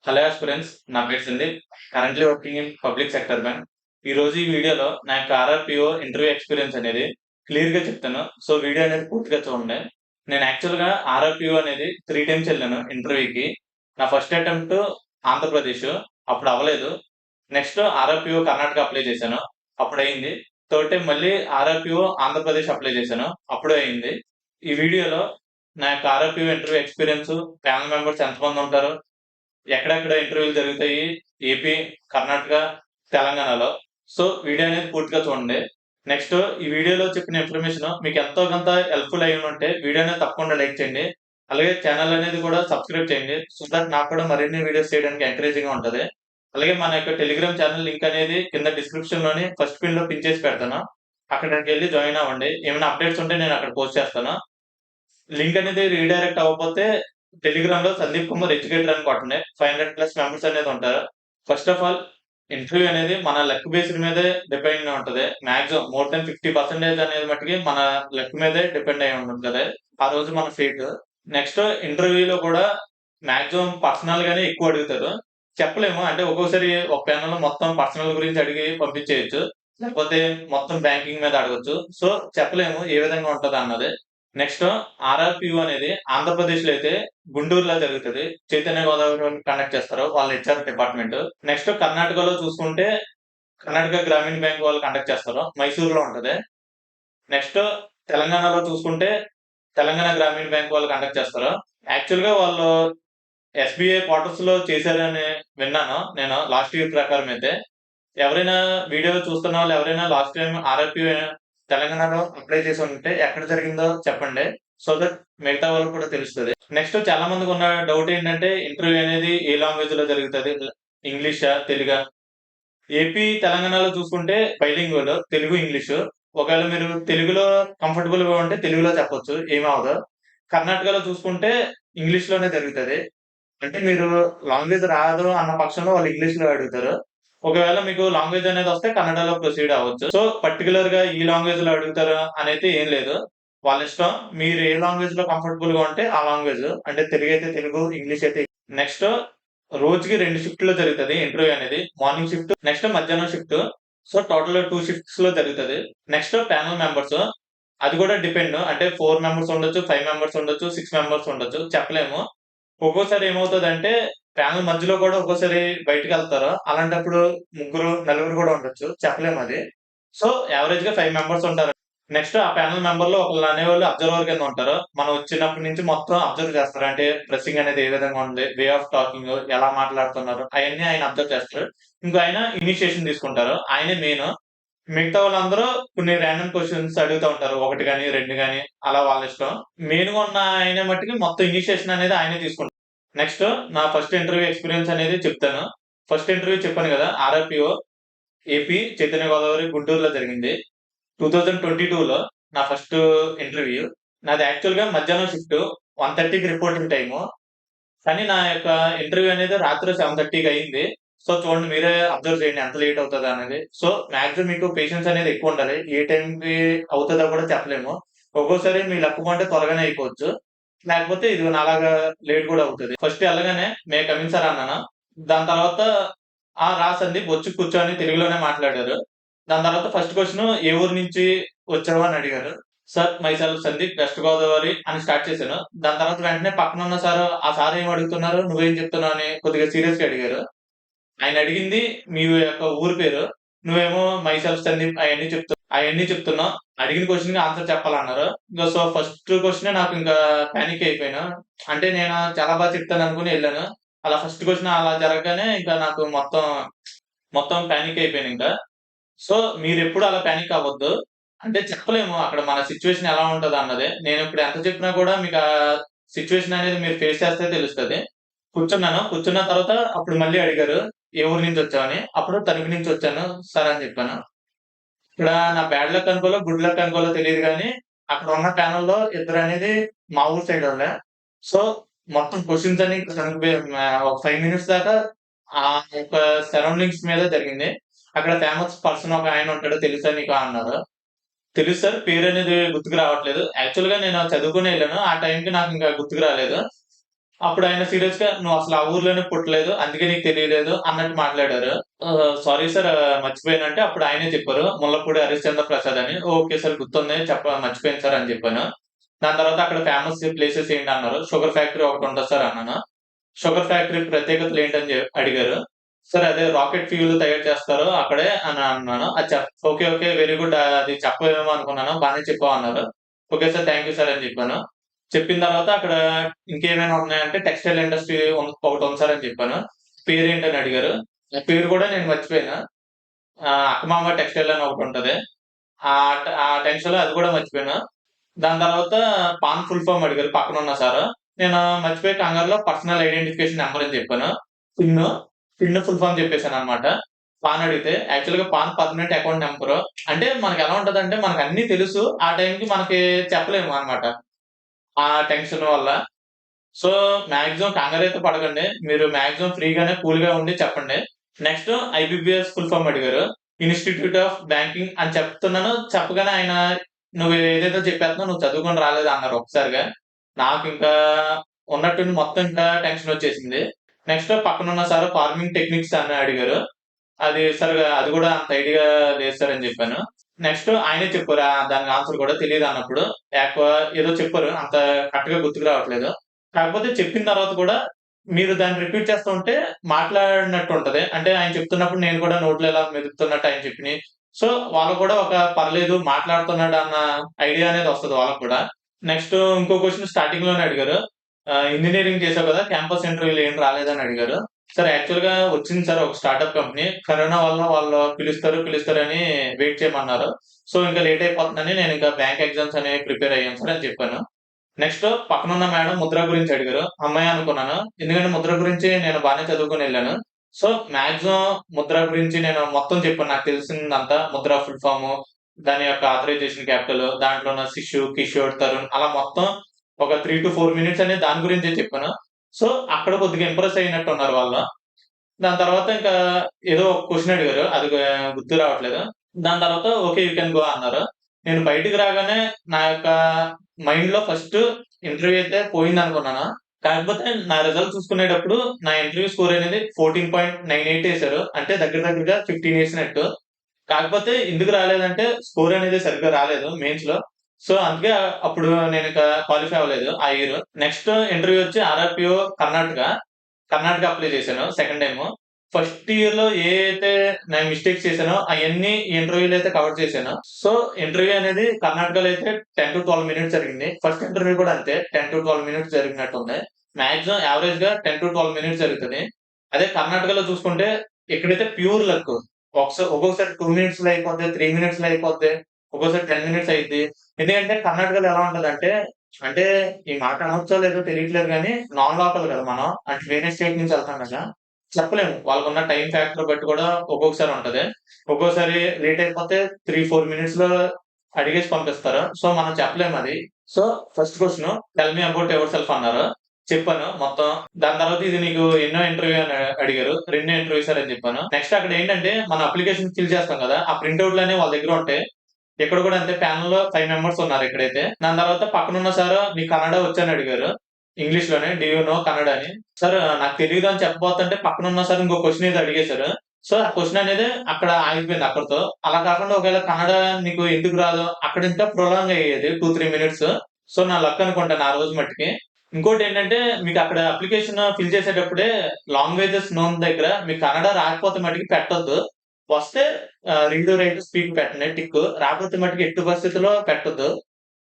Hello aspirants, నా పేరు Sandeep. Currently working in public sector bank. ఈరోజు ఈ వీడియోలో నా యొక్క ఆర్ఆర్‌పిఓ ఇంటర్వ్యూ ఎక్స్‌పీరియన్స్ అనేది క్లియర్‌గా చెప్తాను. సో, వీడియో అనేది పూర్తిగా చూడండి. నేను యాక్చువల్‌గా ఆర్ఆర్‌పిఓ అనేది 3 టైమ్స్ ఎళ్ళాను ఇంటర్వ్యూకి. నా ఫస్ట్ అటెంప్ట్ ఆంధ్రప్రదేశ్. అప్పుడు అవ్వలేదు. నెక్స్ట్ ఆర్ఆర్‌పిఓ కర్ణాటక అప్లై చేశాను. అప్పుడయింది. థర్డ్ టైమ్ మళ్ళీ ఆర్ఆర్‌పిఓ ఆంధ్రప్రదేశ్ అప్లై చేశాను. అప్పుడు అయింది. ఈ వీడియోలో నా యొక్క ఆర్ఆర్‌పిఓ ఇంటర్వ్యూ ఎక్స్‌పీరియన్స్, ప్యానెల్ మెంబర్స్ ఎంతమందుంటారు, ఎక్కడెక్కడ ఇంటర్వ్యూలు జరుగుతాయి ఏపీ, కర్ణాటక, తెలంగాణలో. సో, వీడియో అనేది పూర్తిగా చూడండి. నెక్స్ట్ ఈ వీడియోలో చెప్పిన ఇన్ఫర్మేషన్ మీకు ఎంతో కొంత హెల్ప్‌ఫుల్ అయ్యుంటే వీడియోని తప్పకుండా లైక్ చేయండి. అలాగే ఛానల్ అనేది కూడా సబ్స్క్రైబ్ చేయండి. సో దట్ నాకు కూడా మరిన్ని వీడియోస్ చేయడానికి ఎంకరేజింగ్‌గా ఉంటది. అలాగే మన యొక్క టెలిగ్రామ్ ఛానల్ లింక్ అనేది కింద డిస్క్రిప్షన్‌లోని ఫస్ట్ పిన్‌లో పిన్ చేసి పెడతాను. అక్కడికెళ్లి జాయిన్ అవ్వండి. ఏమైనా అప్డేట్స్ ఉంటే నేను అక్కడ పోస్ట్ చేస్తాను. లింక్ అనేది రీడైరెక్ట్ అవ్వకపోతే టెలిగ్రామ్‌లో సందీప్ కుమార్ ఎడ్యుకేటర్ అని కొట్టండి. 500+ మెంబర్స్ అనేది ఉంటారు. ఫస్ట్ ఆఫ్ ఆల్ ఇంటర్వ్యూ అనేది మన లక్ బేస్డ్ మీదే డిపెండ్ ఉంటది. మాక్సిమం మోర్ దాన్ 50% అనేది మట్టికి మన లక్ మీదే డిపెండ్ అయ్యి ఉంటది. ఆ రోజు మన ఫేట్. నెక్స్ట్ ఇంటర్వ్యూలో కూడా మాక్సిమం పర్సనల్ గానే ఎక్కువ అడుగుతారు. చెప్పలేము. అంటే ఒక్కోసారి ఒక ప్యానెల్‌లో మొత్తం పర్సనల్ గురించి అడిగి పంపించేయొచ్చు. లేకపోతే మొత్తం బ్యాంకింగ్ మీద అడగొచ్చు. సో, చెప్పలేము ఏ విధంగా ఉంటదన్నది. నెక్స్ట్ ఆర్ఆర్‌పిఓ అనేది ఆంధ్రప్రదేశ్‌లో అయితే గుంటూరులో జరుగుతది. చైతన్య గోదావరి వాళ్ళు కండక్ట్ చేస్తారు. వాళ్ళ హెచ్ఆర్ డిపార్ట్‌మెంట్. నెక్స్ట్ కర్ణాటకలో చూసుకుంటే కర్ణాటక గ్రామీణ బ్యాంక్ వాళ్ళు కండక్ట్ చేస్తారు. మైసూర్‌లో ఉంటది. నెక్స్ట్ తెలంగాణలో చూసుకుంటే తెలంగాణ గ్రామీణ బ్యాంక్ వాళ్ళు కండక్ట్ చేస్తారు. యాక్చువల్‌గా వాళ్ళు ఎస్‌బీఐ క్వార్టర్స్‌లో చేశారని విన్నాను నేను లాస్ట్ ఇయర్ ప్రకారం అయితే. ఎవరైనా వీడియో చూస్తున్న వాళ్ళు ఎవరైనా లాస్ట్ టైమ్ ఆర్ఆర్‌పిఓ తెలంగాణలో అప్లై చేసి ఉంటే ఎక్కడ జరిగిందో చెప్పండి. సో దట్ మిగతా వాళ్ళకి కూడా తెలుస్తది. నెక్స్ట్ చాలా మందికున్న డౌట్ ఏంటంటే ఇంటర్వ్యూ అనేది ఏ లాంగ్వేజ్‌లో జరుగుతది? ఇంగ్లీషా? తెలుగా? ఏపీ, తెలంగాణలో చూసుకుంటే బైలింగ్వల్ తెలుగు, ఇంగ్లీషు. ఒకవేళ మీరు తెలుగులో కంఫర్టబుల్‌గా ఉంటే తెలుగులో చెప్పొచ్చు. ఏమవ్వదు. కర్ణాటకలో చూసుకుంటే ఇంగ్లీష్‌లోనే జరుగుతది. అంటే మీరు లాంగ్వేజ్ రాదు అన్న పక్షంలో వాళ్ళు ఇంగ్లీష్‌లో అడుగుతారు. ఒకవేళ మీకు లాంగ్వేజ్ అనేదొస్తే కన్నడలో ప్రొసీడ్ అవ్వచ్చు. సో, పర్టిక్యులర్‌గా ఈ లాంగ్వేజ్‌లో అడుగుతారా అనైతే ఏం లేదు. వాళ్ళిష్టం. మీరు ఏ లాంగ్వేజ్‌లో కంఫర్టబుల్‌గా ఉంటే ఆ లాంగ్వేజ్. అంటే తెలుగైతే తెలుగు, ఇంగ్లీష్ అయితే నెక్స్ట్ రోజుకి 2 షిఫ్ట్‌లో జరుగుతది ఇంటర్వ్యూ అనేది. మార్నింగ్ షిఫ్ట్, నెక్స్ట్ మధ్యాహ్నం షిఫ్ట్. సో, టోటల్ 2 షిఫ్ట్స్‌లో జరుగుతది. Next panel members. అది కూడా డిపెండ్. అంటే 4 మెంబర్స్ ఉండొచ్చు, 5 మెంబర్స్ ఉండొచ్చు, 6 మెంబర్స్ ఉండొచ్చు. చెప్పలేము. ఒక్కోసారి ఏమవుతదంటే, ప్యానెల్ మధ్యలో కూడా ఒక్కోసారి బయటికెళ్తారు. అలాంటప్పుడు ముగ్గురు, నలుగురు కూడా ఉండొచ్చు. చెప్పలేమది. సో, యావరేజ్‌గా 5 మెంబర్స్ ఉంటారు. నెక్స్ట్ ఆ ప్యానెల్ మెంబర్‌లో ఒకళ్ళు అనేవాళ్ళు అబ్జర్వర్ కింద ఉంటారు. మనం వచ్చినప్పటి నుంచి మొత్తం అబ్జర్వ్ చేస్తారు. అంటే డ్రెస్సింగ్ అనేది ఏ విధంగా ఉంది, వే ఆఫ్ టాకింగ్ ఎలా మాట్లాడుతున్నారు అయన్నీ ఆయన అబ్జర్వ్ చేస్తారు. ఇంకో ఆయన ఇనిషియేషన్ తీసుకుంటారు. ఆయనే మెయిన్. మిగతా వాళ్ళందరూ కొన్ని రాండమ్ క్వెషన్స్ అడుగుతా ఉంటారు. 1 గాని, 2 గాని అలా వాళ్ళిష్టం. మెయిన్‌గా ఉన్న ఆయన మట్టికి మొత్తం ఇనిషియేషన్ అనేది ఆయనే తీసుకుంటారు. నెక్స్ట్ నా ఫస్ట్ ఇంటర్వ్యూ ఎక్స్‌పీరియన్స్ అనేది చెప్తాను. ఫస్ట్ ఇంటర్వ్యూ చెప్పాను గదా! ఆర్ఆర్‌పిఓ ఏపీ చైతన్య గోదావరి గుంటూరులో జరిగింది. 2022లో నా ఫస్ట్ ఇంటర్వ్యూ. నాది యాక్చువల్‌గా మధ్యాహ్నం షిఫ్ట్. 1:30కి reporting time. కానీ నా యొక్క ఇంటర్వ్యూ అనేది రాత్రి 7:30కి అయింది. సో, చూడండి మీరే అబ్జర్వ్ చేయండి ఎంత లేట్ అవుతదనేది. సో, మాక్సిమం మీకు పేషెన్స్ అనేది ఎక్కువుండాలి. ఏ టైంకి అవుతదో కూడా చెప్పలేము. ఒక్కోసారి మీ లక్ బావుంటే త్వరగానే అయిపోవచ్చు. లేకపోతే ఇదిగో నాలాగా లేట్ కూడా అవుతది. ఫస్ట్ ఎళ్ళగానే మే కమిన్ సార్ అన్నాను. దాని తర్వాత రా సందీప్ వచ్చి కూర్చో అని తెలుగులోనే మాట్లాడారు. దాని తర్వాత ఫస్ట్ క్వెషన్ ఏ ఊరు నుంచి వచ్చావు అని అడిగారు. Sir myself Sandeep west Godavari అని స్టార్ట్ చేశాను. దాని తర్వాత వెంటనే పక్కనున్న సారు, ఆ సార్ ఏం అడుగుతున్నారు? నువ్వేం చెప్తున్నావు అని కొద్దిగా సీరియస్‌గా అడిగారు. ఆయన అడిగింది మీ యొక్క ఊరు పేరు. నువ్వేమో మైసెల్ఫ్ సందీప్ అయన్నీ చెప్తున్నావు. అడిగిన క్వెషన్‌కి ఆన్సర్ చెప్పాలన్నారు. సో, ఫస్ట్ క్వెషనే నాకు ఇంకా పానిక్ అయిపోయాను. అంటే నేను చాలా చెప్తాననుకుని ఎళ్ళాను. అలా ఫస్ట్ క్వెషన్ అలా జరగగానే ఇంకా నాకు మొత్తం పానిక్ అయిపోయానింకా. సో, మీరెప్పుడు అలా పానిక్ అవ్వద్దు. అంటే చెప్పలేము అక్కడ మన సిట్యుయేషన్ ఎలా ఉంటదన్నది. నేనిప్పుడు ఎంత చెప్పినా కూడా మీకు ఆ సిట్యుయేషన్ అనేది మీరు ఫేస్ చేస్తే తెలుస్తది. కూర్చున్నాను. కూర్చున్న తర్వాత అప్పుడు మళ్ళీ అడిగారు. ఏ ఊరు నుంచొచ్చావని. అప్పుడు తణుకు నుంచొచ్చాను సార్ అని చెప్పాను. ఇక్కడ నా బ్యాడ్ లక్ అనుకోవాలో, గుడ్ లక్ అనుకోవాలో తెలీదు గానీ, అక్కడ ఉన్న ప్యానెల్‌లో ఇద్దరనేది మా ఊరు సైడోళ్ళే. సో, మొత్తం క్వెషన్స్ అన్ని ఒక 5 మినిట్స్ దాకా ఆ యొక్క సరౌండింగ్స్ మీద జరిగింది. అక్కడ ఫేమస్ పర్సన్ ఒక ఆయన ఉంటాడు. తెలుసా నీకు అన్నారు. తెలుసు సార్. పేరనేది గుర్తుకు రావట్లేదు. యాక్చువల్‌గా నేను చదువుకునే ఎళ్ళాను. ఆ టైంకి నాకింకా గుర్తుకు రాలేదు. అప్పుడు ఆయన సీరియస్ గా నువ్వు అసలు ఆ ఊర్లోనే పుట్టలేదు అందుకే నీకు తెలియలేదు అన్నట్టు మాట్లాడారు. సారీ సార్, మర్చిపోయానంటే అప్పుడు ఆయనే చెప్పారు ముల్లపూడి హరిశ్చంద్ర ప్రసాద్ అని. ఓకే సార్, గుర్తుంది, మర్చిపోయాను సార్ అని చెప్పాను. దాని తర్వాత అక్కడ ఫేమస్ ప్లేసెస్ ఏంటి అన్నారు. షుగర్ ఫ్యాక్టరీ ఒకటి ఉంటుంది సార్ అన్నాను. షుగర్ ఫ్యాక్టరీ ప్రత్యేకతలు ఏంటని అడిగారు. సార్ అదే రాకెట్ ఫ్యూయల్ తయారు చేస్తారు అక్కడే అని అన్నాను. అది ఓకే ఓకే, వెరీ గుడ్, అది చెప్పవేమో అనుకున్నాను, బాగానే చెప్పావు అన్నారు. Okay sir, thank you sir అని చెప్పాను. చెప్పిన తర్వాత అక్కడ ఇంకేమైనా ఉన్నాయంటే టెక్స్టైల్ ఇండస్ట్రీ ఒకటి ఉంది సార్ అని చెప్పాను. పేరేంటని అడిగారు. ఆ పేరు కూడా నేను మర్చిపోయాను. అక్కమామ టెక్స్టైల్ అని ఒకటి ఉంటది. ఆ టెన్షన్ లో అది కూడా మర్చిపోయాను. దాని తర్వాత పాన్ ఫుల్ ఫామ్ అడిగారు పక్కన ఉన్న సార్. నేను మర్చిపోయి కంగారులో పర్సనల్ ఐడెంటిఫికేషన్ నెంబర్ అని చెప్పాను. పిన్ పిన్ ఫుల్ ఫామ్ చెప్పేసాను అనమాట. పాన్ అడిగితే యాక్చువల్ గా పాన్ పర్మనెంట్ అకౌంట్ నెంబర్. అంటే మనకి ఎలా ఉంటదంటే మనకు అన్ని తెలుసు, ఆ టైంకి మనకి చెప్పలేము అనమాట ఆ టెన్షన్ వల్ల. సో మాక్సిమం కంగారైతే పడకండి. మీరు మాక్సిమం ఫ్రీగానే కూల్ గా ఉండి చెప్పండి. నెక్స్ట్ ఐబీపీఎస్ ఫుల్ ఫామ్ అడిగారు. ఇన్‌స్టిట్యూట్ ఆఫ్ బ్యాంకింగ్ అని చెప్తున్నాను. చెప్పగానే ఆయన "నువ్వు ఏదేదో చెప్పేత్తన్నావు. నువ్వు చదువుకొని రాలేదు" అన్నారు ఒక్కసారిగా. నాకింకా ఉన్నట్టుండి మొత్తం ఇంకా టెన్షనొచ్చేసింది. నెక్స్ట్ పక్కనున్న సార్ ఫార్మింగ్ టెక్నిక్స్ అని అడిగారు. అది కూడా అంత ఐడియా లేదు సార్ అని చెప్పాను. నెక్స్ట్ ఆయనే చెప్పారు. దానికి ఆన్సర్ కూడా తెలీదన్నప్పుడు. యాక్వా ఏదో చెప్పారు. అంత కరెక్ట్‌గా గుర్తుకు రావట్లేదు. కాకపోతే చెప్పిన తర్వాత కూడా మీరు దాన్ని రిపీట్ చేస్తూ ఉంటే మాట్లాడినట్టు ఉంటది. అంటే ఆయన చెప్తున్నప్పుడు నేను కూడా నోట్లో ఇలా మెదుపుతున్నట్టు ఆయన చెప్పినయి. సో, వాళ్ళకి కూడా ఒక పర్లేదు మాట్లాడుతున్నాడు అన్న ఐడియా అనేది వస్తది వాళ్ళకి కూడా. నెక్స్ట్ ఇంకో క్వెషన్ స్టార్టింగ్ లోనే అడిగారు. ఇంజినీరింగ్ చేసావు కదా! క్యాంపస్ ఇంటర్వ్యూలు ఏం రాలేదని అడిగారు. సార్ యాక్చువల్‌గా వచ్చింది సార్ ఒక స్టార్టప్ కంపెనీ. కరోనా వల్ల వాళ్ళు పిలుస్తారని వెయిట్ చేయమన్నారు. సో, ఇంకా లేట్ అయిపోతుందని నేను ఇంకా బ్యాంక్ ఎగ్జామ్స్ అనేవి ప్రిపేర్ అయ్యాను సార్ అని చెప్పాను. నెక్స్ట్ పక్కనున్న మేడం ముద్ర గురించి అడిగారు. హమ్మయ్య! అనుకున్నాను. ఎందుకంటే ముద్ర గురించి నేను బానే చదువుకొనెళ్ళాను. సో, మాక్సిమం ముద్ర గురించి నేను మొత్తం చెప్పాను. నాకు తెలిసిందంతా ముద్ర ఫుల్ ఫార్మ్, దాని యొక్క ఆథరైజేషన్ క్యాపిటల్, దాంట్లో ఉన్న శిశు, కిషోర్, తరుణ్ అలా మొత్తం ఒక 3-4 మినిట్స్ అనేది దాని గురించే చెప్పాను. సో, అక్కడ కొద్దిగా ఇంప్రెస్ అయినట్టున్నారు వాళ్ళు. దాని తర్వాత ఇంకా ఏదో ఒక క్వెషన్ అడిగారు. అది గుర్తు రావట్లేదు. దాని తర్వాత ఓకే, యూ కెన్ గో అన్నారు. నేను బయటికి రాగానే నా యొక్క మైండ్‌లో ఫస్ట్ ఇంటర్వ్యూ అయితే పోయిందనుకున్నాను. కాకపోతే నా రిజల్ట్ చూసుకునేటప్పుడు నా ఇంటర్వ్యూ స్కోర్ అనేది 14.98 ఏసారు. అంటే దగ్గర దగ్గరగా 15 ఏసినట్టు. కాకపోతే ఎందుకు రాలేదంటే స్కోర్ అనేది సరిగ్గా రాలేదు మెయిన్స్‌లో. సో, అందుకే అప్పుడు నేనింక క్వాలిఫై అవ్వలేదు ఆ ఇయర్. నెక్స్ట్ ఇంటర్వ్యూ వచ్చి ఆర్ఆర్‌పీఓ కర్ణాటక. కర్ణాటక అప్లై చేశాను సెకండ్ టైము. ఫస్ట్ ఇయర్‌లో అయితే నేను మిస్టేక్స్ చేశానో అయన్నీ ఈ ఇంటర్వ్యూలో అయితే కవర్ చేశాను. సో, ఇంటర్వ్యూ అనేది కర్ణాటకలో అయితే 10-12 మినిట్స్ జరిగింది. ఫస్ట్ ఇంటర్వ్యూ కూడా అంతే 10-12 మినిట్స్ జరిగినట్టుంది. మాక్సిమం యావరేజ్‌గా 10-12 మినిట్స్ జరుగుతది. అదే కర్ణాటకలో చూసుకుంటే ఇక్కడైతే ప్యూర్ లక్. ఒక్కొక్కసారి 2 మినిట్స్‌లో అయిపోద్ది, 3 మినిట్స్‌లో అయిపోద్ది. ఒక్కోసారి 10 మినిట్స్ అయిద్ది. ఎందుకంటే కర్ణాటకలో ఎలా ఉంటదంటే, అంటే ఈ మాట అనొచ్చో లేదో తెలియట్లేదు గానీ, నాన్ లోకల్ కదా మనం. అంటే వేరే స్టేట్ నుంచి ఎళ్తాం కదా! చెప్పలేము. వాళ్ళకున్న టైమ్ ఫ్యాక్టర్ బట్టి కూడా ఒక్కొక్కసారి ఉంటది. ఒక్కోసారి లేట్ అయిపోతే 3-4 మినిట్స్‌లో అడిగేసి పంపిస్తారు. సో, మనం చెప్పలేమది. So, first question tell me about yourself అన్నారు. చెప్పాను మొత్తం. దాని తర్వాత ఇది నీకు ఎన్నో ఇంటర్వ్యూ అని అడిగారు. రెండో ఇంటర్వ్యూ సార్ అని చెప్పాను. నెక్స్ట్ అక్కడ ఏంటంటే మన అప్లికేషన్ ఫిల్ చేస్తాం కదా! ఆ ప్రింటౌట్‌లనేవి వాళ్ళ దగ్గర ఉంటాయి. ఇక్కడ కూడా అంతే ప్యానెల్‌లో 5 మెంబర్స్ ఉన్నారు ఇక్కడైతే. దాని తర్వాత పక్కనున్న సారు "నీకు కన్నడ వచ్చని" అడిగారు. ఇంగ్లీష్‌లోనే "డూ యూ నో కన్నడ" అని. సార్ నాకు తెలీదు అని చెప్పబోతుంటే పక్కనున్న సార్ ఇంకో క్వెషన్ ఏదో అడిగేశారు. సో, ఆ క్వెషన్ అనేది అక్కడ ఆగిపోయింది అక్కడితో. అలా కాకుండా ఒకవేళ కన్నడ నీకు ఎందుకు రాదు అక్కడ ఇంకా ప్రొలాంగ్ అయ్యేది 2-3 మినిట్స్. సో, నా లక్ అనుకుంటాను ఆ రోజు మట్టికి. ఇంకోటేంటంటే మీకు అక్కడ అప్లికేషన్ ఫిల్ చేసేటప్పుడే లాంగ్వేజెస్ నోన్ దగ్గర మీకు కన్నడ రాకపోతే మటికి పెట్టొద్దు. వస్తే రీడ్, రైట్, స్పీక్ పెట్టండి టిక్. రాకపోతే మటికి ఎట్టి పరిస్థితిలో పెట్టొద్దు.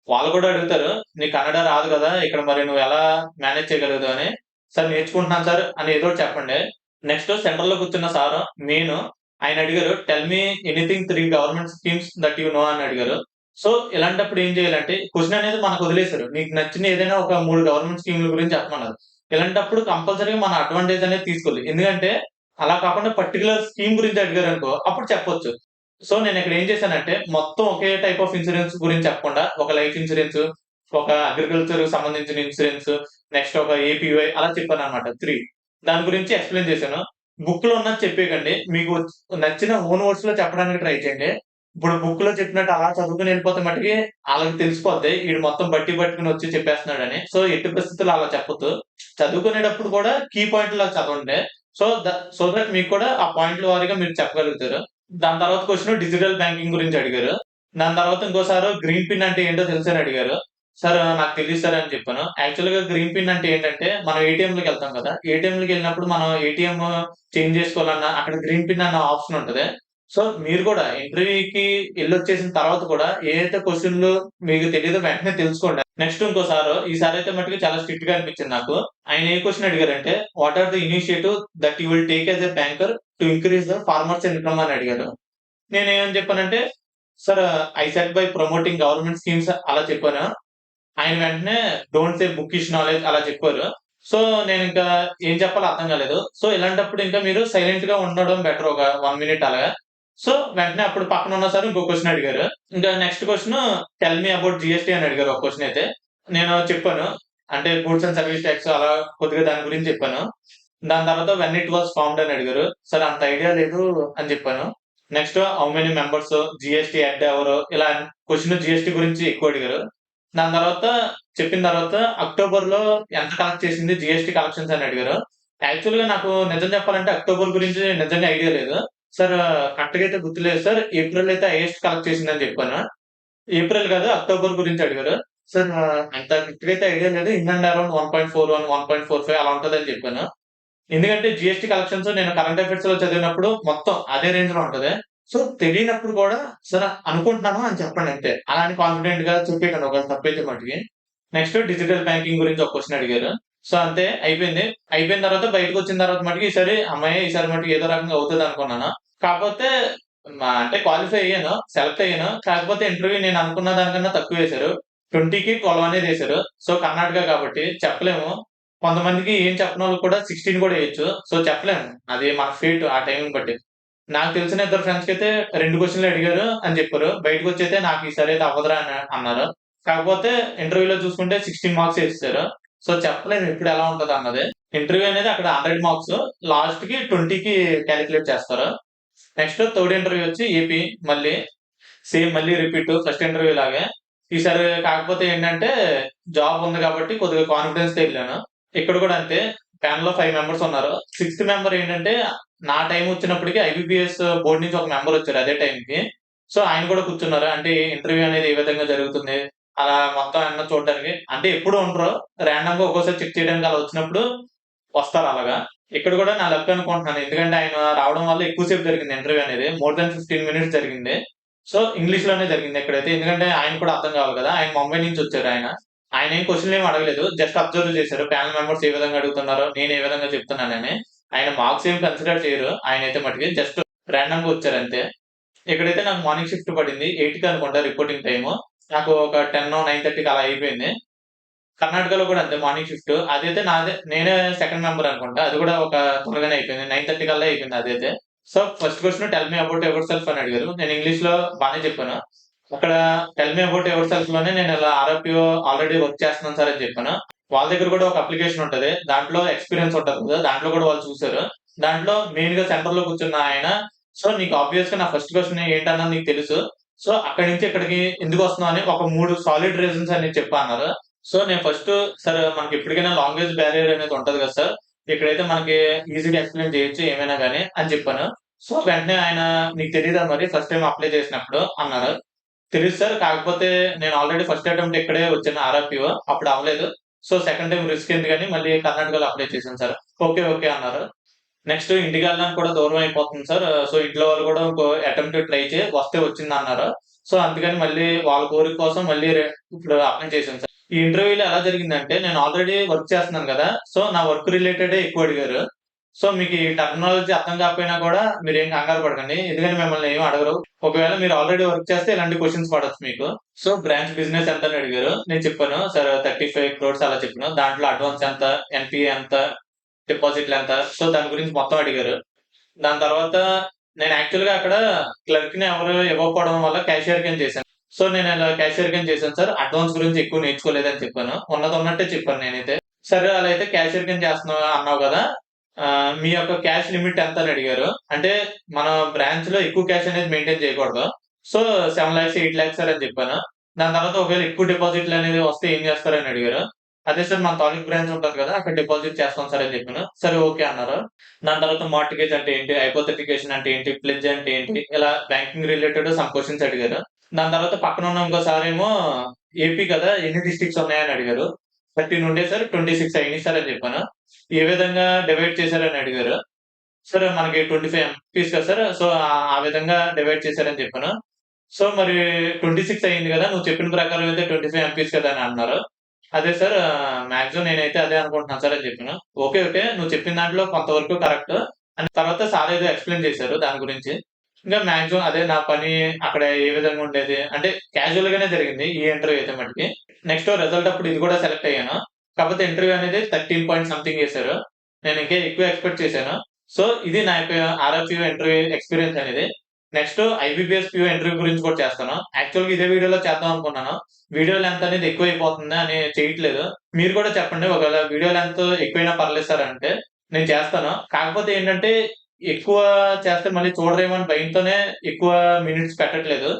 వాళ్ళు కూడా అడుగుతారు. "నీకు కన్నడ రాదు గదా! ఇక్కడ మరి నువ్వెలా మేనేజ్ చేయగలుగుతావు" అని. "సార్ నేర్చుకుంటున్నాను సార్" అని ఏదో ఒకటి చెప్పండి. నెక్స్ట్ సెంటర్‌లో కూర్చున్న సారు మెయిను ఆయన అడిగారు. "Tell me anything 3 government schemes that you know" అని అడిగారు. సో, ఇలాంటప్పుడు ఏం చేయాలంటే క్వెషన్ అనేది మనకు వదిలేసారు. నీకు నచ్చిన ఏదైనా ఒక 3 గవర్నమెంట్ స్కీమ్‌ల గురించి చెప్పమన్నారు. ఇలాంటప్పుడు కంపల్సరీగా మన అడ్వాంటేజ్ అనేది తీసుకోవాలి. ఎందుకంటే అలా కాకుండా పర్టిక్యులర్ స్కీమ్ గురించి అడిగారనుకో అప్పుడు చెప్పొచ్చు. సో, నేనిక్కడ ఏం చేశానంటే, మొత్తం ఒకే టైప్ ఆఫ్ ఇన్స్యూరెన్స్ గురించి చెప్పకుండా, ఒక లైఫ్ ఇన్స్యూరెన్స్, ఒక అగ్రికల్చర్‌కి సంబంధించిన ఇన్స్యూరెన్స్, నెక్స్ట్ ఒక ఏపీవై అలా చెప్పానన్నమాట 3. దాని గురించి ఎక్స్‌ప్లెయిన్ చేశాను. బుక్‌లో ఉన్నది చెప్పేయకండి. మీకు నచ్చిన ఓన్ వర్డ్స్‌లో చెప్పడానికి ట్రై చేయండి. ఇప్పుడు బుక్‌లో చెప్పినట్టు అలా చదువుకొని ఎళ్ళిపోతే మటికి ఆళ్ళకి తెలిసిపోద్ది. ఈడు మొత్తం బట్టి పట్టుకొని వచ్చి చెప్పేస్తున్నాడని. సో, ఎట్టి పరిస్థితుల్లో అలా చెప్పొద్దు. చదువుకునేటప్పుడు కూడా కీ పాయింట్‌లా చదవండి. సో దట్ మీకు కూడా ఆ పాయింట్‌ల వారీగా మీరు చెప్పగలుగుతారు. దాని తర్వాత క్వెషన్ డిజిటల్ బ్యాంకింగ్ గురించి అడిగారు. దాని తర్వాత ఇంకోసారి గ్రీన్ పిన్ అంటే ఏంటో తెలుసా అని అడిగారు. సార్ నాకు తెలీదు సార్ అని చెప్పాను. యాక్చువల్‌గా గ్రీన్ పిన్ అంటే ఏంటంటే మనం ఏటీఎంలకెళ్తాం కదా! ఏటీఎంలకెళ్ళినప్పుడు మనం ఏటీఎం చేంజ్ చేసుకోవాలన్నా అక్కడ గ్రీన్ పిన్ అన్న ఆప్షన్ ఉంటది. సో మీరు కూడా ఇంటర్వ్యూకి ఎళ్ళొచ్చేసిన తర్వాత కూడా ఏదైతే క్వెషన్‌లు మీకు తెలీదో వెంటనే తెలుసుకోండి. నెక్స్ట్ ఇంకోసారు ఈసారైతే మట్టుకు చాలా స్ట్రిక్ట్‌గా అనిపించింది నాకు. ఆయన ఏ క్వెషన్ అడిగారంటే, "what are the initiative that you will take as a banker to increase the farmers income" అని అడిగారు. నేనేమని చెప్పానంటే, "sir I said by promoting government schemes" అలా చెప్పాను. ఆయన వెంటనే డోంట్ సే బుకిష్ నాలెడ్జ్ అలా చెప్పారు. సో నేనింకా ఏం చెప్పాలో అర్థం కాలేదు. సో ఇలాంటప్పుడు ఇంకా మీరు సైలెంట్‌గా ఉండడం బెటర్ ఒక 1 మినిట్ అలాగా. సో వెంటనే అప్పుడు పక్కన ఉన్న సార్ ఇంకో క్వెషన్ అడిగారు. ఇంకా next question tell me about GST అని అడిగారు ఒక క్వెషన్ అయితే. నేను చెప్పాను. అంటే గూడ్స్ అండ్ సర్వీస్ టాక్స్ అలా కొద్దిగా దాని గురించి చెప్పాను. దాని తర్వాత వెన్ ఇట్ వాస్ ఫార్మ్డ్ అని అడిగారు. సార్ అంత ఐడియా లేదు అని చెప్పాను. Next how many members, GST head ఎవరు ఇలా క్వెషన్ జీఎస్టీ గురించి ఎక్కువ అడిగారు. దాని తర్వాత చెప్పిన తర్వాత అక్టోబర్‌లో ఎంత కలెక్ట్ చేసింది జీఎస్టీ కలెక్షన్స్ అని అడిగారు. యాక్చువల్‌గా నాకు నిజం చెప్పాలంటే అక్టోబర్ గురించి నిజంగా ఐడియా లేదు. సార్ కరెక్ట్‌గా అయితే గుర్తులేదు సార్. ఏప్రిల్ అయితే హైయెస్ట్ కలెక్ట్ చేసిందని చెప్పాను. ఏప్రిల్ కాదు అక్టోబర్ గురించి అడిగారు. సార్ అంత కరెక్ట్‌గా అయితే ఐడియా లేదు. ఇన్ అండ్ అరౌండ్ 1.41, 1.45 అలా ఉంటదని చెప్పాను. ఎందుకంటే జీఎస్టీ కలెక్షన్స్ నేను కరెంట్ అఫైర్స్‌లో చదివినప్పుడు మొత్తం అదే రేంజ్‌లో ఉంటది. సో తెలియనప్పుడు కూడా సరే అనుకుంటున్నాను అని చెప్పండి అంతే. అలా అని కాన్ఫిడెంట్‌గా చెప్పేయకండి ఒకవేళ తప్పైతే మటికి. నెక్స్ట్ డిజిటల్ బ్యాంకింగ్ గురించి ఒక క్వెషన్ అడిగారు. సో అంతే అయిపోయింది. అయిపోయిన తర్వాత బయటకొచ్చిన తర్వాత మటికి ఈసారి హమ్మయ్య! ఈసారి మటికి ఏదో రకంగా అవుతదనుకున్నాను. కాకపోతే అంటే క్వాలిఫై అయ్యాను. సెలెక్ట్ అయ్యాను. కాకపోతే ఇంటర్వ్యూ నేను అనుకున్న దానికన్నా తక్కువేశారు. 20కి 12 అనేదేశారు. సో కర్ణాటక కాబట్టి చెప్పలేము. కొంతమందికి ఏం చెప్పనోళ్ళకి కూడా 16 కూడా ఎయొచ్చు. సో చెప్పలేము. అది మన ఫేట్ ఆ టైంని బట్టి. నాకు తెలిసిన ఇద్దరు ఫ్రెండ్స్‌కైతే 2 క్వెషన్‌లు అడిగారు అని చెప్పారు. బయటకొచ్చైతే నాకు ఈసారి అయితే అవ్వదురా అని అన్నారు. కాకపోతే ఇంటర్వ్యూలో చూసుకుంటే 16 మార్క్స్ ఏసేసారు. సో చెప్పలేము ఎప్పుడు ఎలా ఉంటదన్నది. ఇంటర్వ్యూ అనేది అక్కడ 100 మార్క్స్. లాస్ట్‌కి 20కి కాలిక్యులేట్ చేస్తారు. నెక్స్ట్ థర్డ్ ఇంటర్వ్యూ వచ్చి ఏపీ మళ్ళీ. సేమ్ మళ్ళీ రిపీట్ ఫస్ట్ ఇంటర్వ్యూ లాగే. ఈసారి కాకపోతే ఏంటంటే జాబ్ ఉంది కాబట్టి కొద్దిగా కాన్ఫిడెన్స్‌తో ఎళ్ళాను. ఇక్కడ కూడా అంతే. ప్యానెల్‌లో 5 మెంబర్స్ ఉన్నారు. సిక్స్త్ మెంబర్ ఏంటంటే నా టైమ్ వచ్చినప్పటికి ఐబీపీఎస్ బోర్డ్ నుంచి ఒక మెంబర్ వచ్చారు అదే టైంకి. సో ఆయన కూడా కూర్చున్నారు. అంటే ఇంటర్వ్యూ అనేది ఏ విధంగా జరుగుతుంది? అలా మొత్తం అన్నీ చూడడానికి. అంటే ఎప్పుడు ఉండరు. రాండమ్‌గా ఒక్కోసారి చెక్ చేయడానికి అలా వచ్చినప్పుడు వస్తారు అలాగా. ఇక్కడ కూడా నా లక్ అనుకుంటున్నాను. ఎందుకంటే ఆయన రావడం వల్ల ఎక్కువ సేపు జరిగింది ఇంటర్వ్యూ అనేది. మోర్ థాన్ 15 మినిట్స్ జరిగింది. సో ఇంగ్లీష్‌లోనే జరిగింది ఇక్కడైతే. ఎందుకంటే ఆయనకి కూడా అర్థం కావాలి కదా! ఆయన ముంబై నుంచి వచ్చారు ఆయన. ఆయనేం క్వెషన్‌లేమి అడగలేదు. జస్ట్ అబ్జర్వ్ చేశారు. ప్యానెల్ మెంబర్స్ ఏ విధంగా అడుగుతున్నారో, నేను ఏ విధంగా చెప్తున్నానని. ఆయన మార్క్స్ ఏమి కన్సిడర్ చేయరు. ఆయనైతే మటికి జస్ట్ రాండమ్‌గా వచ్చారంతే. ఇక్కడైతే నాకు మార్నింగ్ షిఫ్ట్ పడింది. 8కి అనుకుంటా రిపోర్టింగ్ టైము. నాకు ఒక 10, 9:30కి అలా అయిపోయింది. కర్ణాటకలో కూడా అంతే మార్నింగ్ షిఫ్ట్. అదైతే నేనే సెకండ్ మెంబర్ అనుకుంటా. అది కూడా ఒక త్వరగానే అయిపోయింది. 9:30 కల్లా అయిపోయింది అదైతే. So first question tell me about your self అని అడిగారు. నేను ఇంగ్లీష్‌లో బానే చెప్పాను. అక్కడ టెల్ మీ అబౌట్ యువర్ సెల్ఫ్‌లోనే నేను ఇలా ఆర్‌ఆర్‌పీఓ ఆల్రెడీ వర్క్ చేస్తున్నాను సార్ అని చెప్పాను. వాళ్ళ దగ్గర కూడా ఒక అప్లికేషన్ ఉంటది. దాంట్లో ఎక్స్‌పీరియన్స్ ఉంటది కదా! దాంట్లో కూడా వాళ్ళు చూసారు. దాంట్లో మెయిన్‌గా సెంటర్‌లో కూర్చున్న ఆయన సో నీకు ఆబ్వియస్‌గా నా ఫస్ట్ క్వెషన్ ఏంటన్నది నీకు తెలుసు. సో అక్కడి నుంచి ఇక్కడికి ఎందుకొస్తున్నావు అని ఒక 3 సాలిడ్ రీజన్స్ అనేది చెప్పు అన్నారు. సో నేను ఫస్ట్ సార్ మనకి ఎప్పటికైనా లాంగ్వేజ్ బ్యారియర్ అనేది ఉంటది కదా సార్. ఇక్కడైతే మనకి ఈజీగా ఎక్స్‌ప్లెయిన్ చేయొచ్చు ఏమైనా గాని అని చెప్పాను. సో వెంటనే ఆయన నీకు తెలీదా మరి ఫస్ట్ టైమ్ అప్లై చేసినప్పుడు అన్నారు. తెలీదు సార్. కాకపోతే నేను ఆల్రెడీ ఫస్ట్ అటెంప్ట్ ఇక్కడే వచ్చాను ఆర్‌ఆర్‌పీఓ. అప్పుడు అవ్వలేదు. సో సెకండ్ టైమ్ రిస్క్ ఎందుకని మళ్ళీ కర్ణాటకలో అప్లై చేశాను సార్. ఓకే. ఓకే అన్నారు. నెక్స్ట్ ఇంటికెళ్ళడానికి కూడా దూరం అయిపోతుంది సార్. సో ఇంట్లో వాళ్ళు కూడా ఇంకో అటెంప్ట్ ట్రై చేయి వస్తే వచ్చిందన్నారు. సో అందుకని మళ్ళీ వాళ్ళ కోరిక కోసం మళ్ళీ ఇప్పుడు అప్లై చేశాను సార్. ఈ ఇంటర్వ్యూలో ఎలా జరిగిందంటే నేను ఆల్రెడీ వర్క్ చేస్తున్నాను కదా! సో నా వర్క్ రిలేటెడే ఎక్కువ అడిగారు. సో మీకు ఈ టెర్మినాలజీ అర్థం కాకపోయినా కూడా మీరేం కంగారు పడకండి. ఎందుకంటే మిమ్మల్ని ఏమి అడగరు. ఒకవేళ మీరు ఆల్రెడీ వర్క్ చేస్తే ఇలాంటి క్వెషన్స్ పడొచ్చు మీకు. సో బ్రాంచ్ బిజినెస్ ఎంత అని అడిగారు. నేను చెప్పాను. సార్ 35 క్రోర్స్ అలా చెప్పాను. దాంట్లో అడ్వాన్స్ ఎంత? ఎన్‌పీఏ ఎంత? డిపాజిట్‌లెంత? సో దాని గురించి మొత్తం అడిగారు. దాని తర్వాత నేను యాక్చువల్‌గా అక్కడ క్లర్క్‌ని ఎవరు ఇవ్వకపోవడం వల్ల క్యాషియర్ కింద చేశాను. సో నేను ఇలా క్యాషియర్ కింద చేశాను సార్. అడ్వాన్స్ గురించి ఎక్కువ నేర్చుకోలేదని చెప్పాను. ఉన్నది ఉన్నట్టే చెప్పాను నేనైతే. సరే అలా అయితే క్యాషియర్ కింద చేస్తున్నావు అన్నావు కదా! మీ యొక్క క్యాష్ లిమిట్ ఎంత అని అడిగారు. అంటే మన బ్రాంచ్‌లో ఎక్కువ క్యాష్ అనేది మెయింటైన్ చేయకూడదు. సో 7,00,000, 8,00,000 సార్ అని చెప్పాను. దాని తర్వాత ఒకవేళ ఎక్కువ డిపాజిట్‌లు అనేది వస్తే ఏం చేస్తారని అడిగారు. అదే సార్ మన తాలూకు బ్రాంచ్ ఉంటది కదా! అక్కడ డిపాజిట్ చేస్తాం సార్ అని చెప్పాను. సరే ఓకే అన్నారు. దాని తర్వాత మార్ట్‌గేజ్ అంటే ఏంటి? హైపోథెటికేషన్ అంటే ఏంటి? ప్లెడ్జ్ అంటే ఏంటి? ఇలా బ్యాంకింగ్ రిలేటెడ్ సమ్ క్వెషన్స్ అడిగారు. దాని తర్వాత పక్కన ఉన్న ఇంకో సారేమో ఏపీ కదా! ఎన్ని డిస్ట్రిక్ట్స్ ఉన్నాయని అడిగారు. 13 ఉండేవి సార్. 26 అయినాయి సార్ అని చెప్పాను. ఏ విధంగా డివైడ్ చేశారని అడిగారు. సార్ మనకి 25 ఎంపీస్ కదా సార్. సో, ఆ విధంగా డివైడ్ చేశారని చెప్పాను. సో, మరి 26 అయింది గదా! నువ్వు చెప్పిన ప్రకారం అయితే 25 ఎంపీస్ కదా! అని అన్నారు. అదే సార్ మాక్సిమం నేనైతే అదే అనుకుంటున్నాను సార్ అని చెప్పాను. ఓకే. ఓకే. నువ్వు చెప్పిన దాంట్లో కొంతవరకు కరెక్ట్. అని తర్వాత సార్ ఏదో ఎక్స్‌ప్లెయిన్ చేశారు దాని గురించి. ఇంకా మాక్సిమం అదే నా పని అక్కడ ఏ విధంగా ఉండేది. అంటే క్యాజువల్ గానే జరిగింది ఈ ఇంటర్వ్యూ అయితే మటికి. నెక్స్ట్ రిజల్ట్ అప్పుడు ఇది కూడా సెలెక్ట్ అయ్యాను. కాకపోతే ఇంటర్వ్యూ అనేది 13 పాయింట్ సంథింగ్ చేశారు. నేను ఇంకా ఎక్కువ ఎక్స్‌పెక్ట్ చేశాను. సో, ఇది నా యొక్క ఆర్ఆర్‌పీఓ ఇంటర్వ్యూ ఎక్స్‌పీరియన్స్ అనేది. నెక్స్ట్ ఐబీపీఎస్ పీఓ ఇంటర్వ్యూ గురించి కూడా చేస్తాను. యాక్చువల్‌గా ఇదే వీడియోలో చేద్దాం అనుకున్నాను. వీడియో లెంత్ అనేది ఎక్కువైపోతుంది అని చేయట్లేదు. మీరు కూడా చెప్పండి ఒకవేళ వీడియో లెంత్ ఎక్కువైనా పర్లేదు సార్ అంటే నేను చేస్తాను. కాకపోతే ఏంటంటే ఎక్కువ చేస్తే మళ్ళీ చూడరేమో అని భయంతోనే ఎక్కువ మినిట్స్ పెట్టట్లేదు.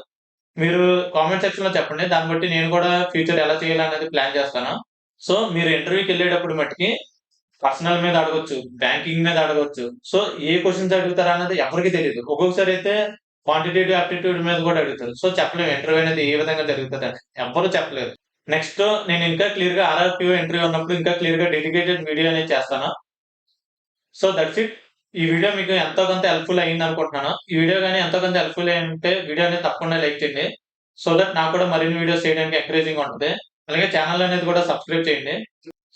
మీరు కామెంట్ సెక్షన్‌లో చెప్పండి. దాన్ని బట్టి నేను కూడా ఫ్యూచర్ ఎలా చేయాలనేది ప్లాన్ చేస్తాను. సో, మీరు ఇంటర్వ్యూకెళ్ళేటప్పుడు మటికి పర్సనల్ మీద అడగొచ్చు. బ్యాంకింగ్ మీద అడగొచ్చు. సో, ఏ క్వెషన్స్ అడుగుతారా అన్నది ఎవరికీ తెలీదు. ఒక్కొక్కసారి అయితే క్వాంటిటేటివ్ ఆప్టిట్యూడ్ మీద కూడా అడుగుతారు. సో, చెప్పలేము ఇంటర్వ్యూ అనేది ఏ విధంగా జరుగుతదని. ఎవ్వరు చెప్పలేరు. నెక్స్ట్ నేను ఇంకా క్లియర్‌గా ఆర్ఆర్‌పీఓ ఇంటర్వ్యూ ఉన్నప్పుడు ఇంకా క్లియర్‌గా డెడికేటెడ్ వీడియో అనేది చేస్తాను. So, that's it. ఈ వీడియో మీకు ఎంతో కొంత హెల్ప్‌ఫుల్ అయిందనుకుంటున్నాను. ఈ వీడియో గాని ఎంతో కొంత హెల్ప్‌ఫుల్ అయ్యుంటే వీడియో అనేది తప్పకుండా లైక్ చేయండి. సో దట్ నాకు కూడా మరిన్ని వీడియోస్ చేయడానికి ఎంకరేజింగ్‌గా ఉంటది. అలాగే ఛానల్ అనేది కూడా సబ్స్క్రైబ్ చేయండి.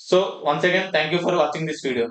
So, once again thank you for watching this video.